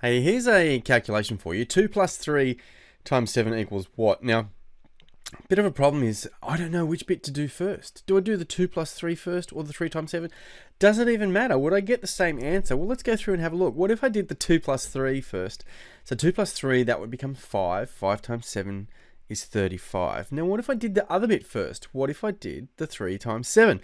Hey, here's a calculation for you. 2 plus 3 times 7 equals what? Now, a bit of a problem is I don't know which bit to do first. Do I do the 2 plus 3 first or the 3 times 7? Does it even matter? Would I get the same answer? Well, let's go through and have a look. What if I did the 2 plus 3 first? So 2 plus 3, that would become 5. 5 times 7 is 35. Now, what if I did the other bit first? What if I did the 3 times 7?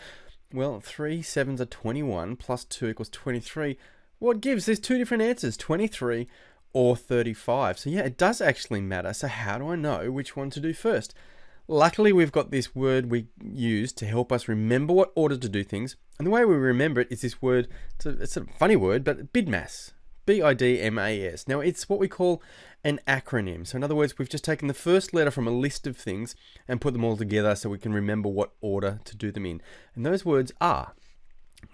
Well, 3 7s are 21 plus 2 equals 23. What gives? There's two different answers, 23 or 35. So yeah, it does actually matter. So how do I know which one to do first? Luckily, we've got this word we use to help us remember what order to do things. And the way we remember it is this word, it's a funny word, but BIDMAS. BIDMAS. Now, it's what we call an acronym. So in other words, we've just taken the first letter from a list of things and put them all together so we can remember what order to do them in. And those words are,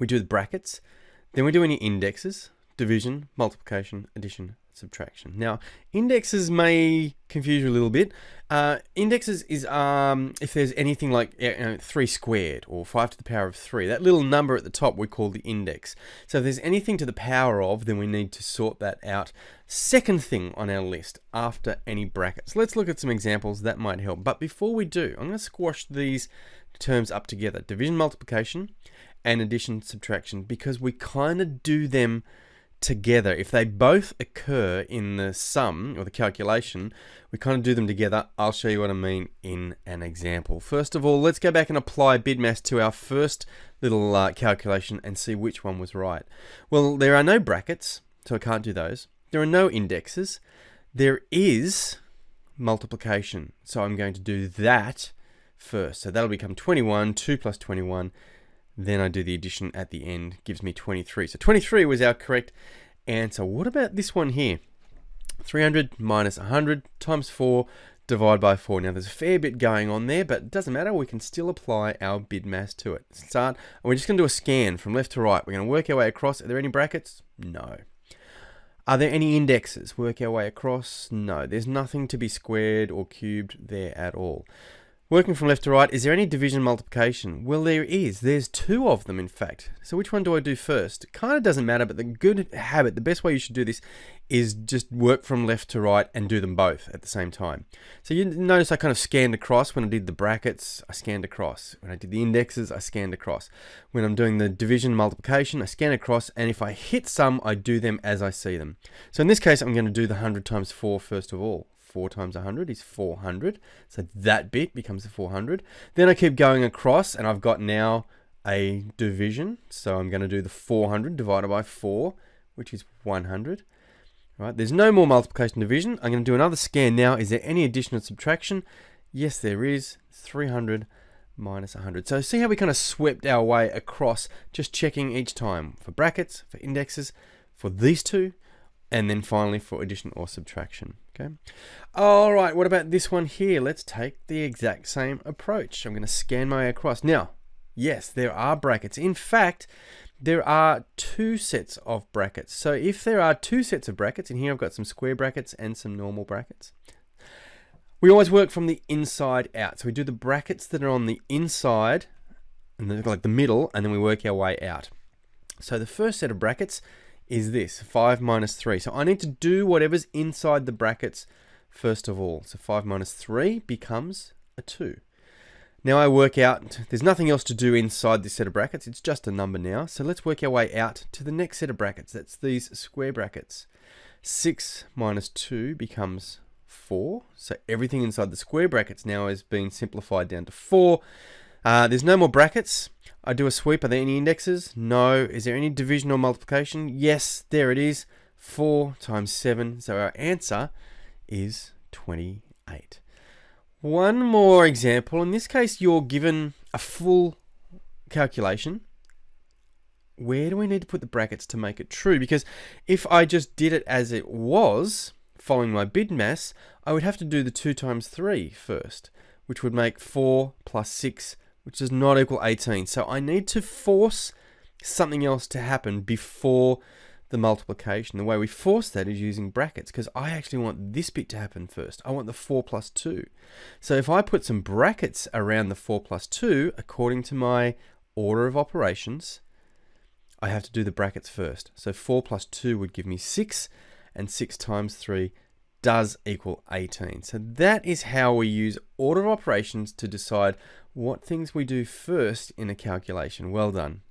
we do the brackets, then we do any indexes, division, multiplication, addition, subtraction. Now, indexes may confuse you a little bit. Indexes is if there's anything like 3 squared or 5 to the power of 3. That little number at the top we call the index. So if there's anything to the power of, then we need to sort that out. Second thing on our list after any brackets. Let's look at some examples that might help. But before we do, I'm going to squash these terms up together. Division, multiplication, and addition, subtraction, because we kind of do them together. If they both occur in the sum or the calculation, we kind of do them together. I'll show you what I mean in an example. First of all, let's go back and apply BIDMAS to our first little calculation and see which one was right. Well, there are no brackets, so I can't do those. There are no indexes. There is multiplication, so I'm going to do that first. So that'll become 21, 2 plus 21. Then I do the addition at the end, gives me 23. So 23 was our correct answer. What about this one here? 300 minus 100 times 4 divided by 4. Now there's a fair bit going on there, but it doesn't matter. We can still apply our BIDMAS to it. Start, and we're just going to do a scan from left to right. We're going to work our way across. Are there any brackets? No. Are there any indexes? Work our way across? No. There's nothing to be squared or cubed there at all. Working from left to right, is there any division multiplication? Well, there is. There's two of them, in fact. So which one do I do first? It kind of doesn't matter, but the good habit, the best way you should do this is just work from left to right and do them both at the same time. So you notice I kind of scanned across. When I did the brackets, I scanned across. When I did the indexes, I scanned across. When I'm doing the division multiplication, I scan across. And if I hit some, I do them as I see them. So in this case, I'm going to do the 100 times 4 first of all. 4 times 100 is 400. So that bit becomes the 400. Then I keep going across and I've got now a division. So I'm going to do the 400 divided by 4, which is 100. Right? There's no more multiplication division. I'm going to do another scan now. Is there any addition or subtraction? Yes, there is. 300 minus 100. So see how we kind of swept our way across, just checking each time for brackets, for indexes, for these two, and then finally for addition or subtraction. Okay. All right. What about this one here? Let's take the exact same approach. I'm going to scan my way across. Now, yes, there are brackets. In fact, there are two sets of brackets. So if there are two sets of brackets, and here I've got some square brackets and some normal brackets, we always work from the inside out. So we do the brackets that are on the inside, and they're like the middle, and then we work our way out. So the first set of brackets is this, 5 minus 3. So I need to do whatever's inside the brackets first of all. So 5 minus 3 becomes a 2. Now I work out, there's nothing else to do inside this set of brackets. It's just a number now. So let's work our way out to the next set of brackets. That's these square brackets. 6 minus 2 becomes 4. So everything inside the square brackets now has been simplified down to 4. There's no more brackets. I do a sweep. Are there any indexes? No. Is there any division or multiplication? Yes, there it is. 4 times 7. So our answer is 28. One more example. In this case, you're given a full calculation. Where do we need to put the brackets to make it true? Because if I just did it as it was, following my BIDMAS, I would have to do the 2 times 3 first, which would make 4 plus 6, which does not equal 18. So I need to force something else to happen before the multiplication. The way we force that is using brackets, because I actually want this bit to happen first. I want the 4 plus 2. So if I put some brackets around the 4 plus 2, according to my order of operations, I have to do the brackets first. So 4 plus 2 would give me 6, and 6 times 3 does equal 18. So that is how we use order of operations to decide what things we do first in a calculation. Well done.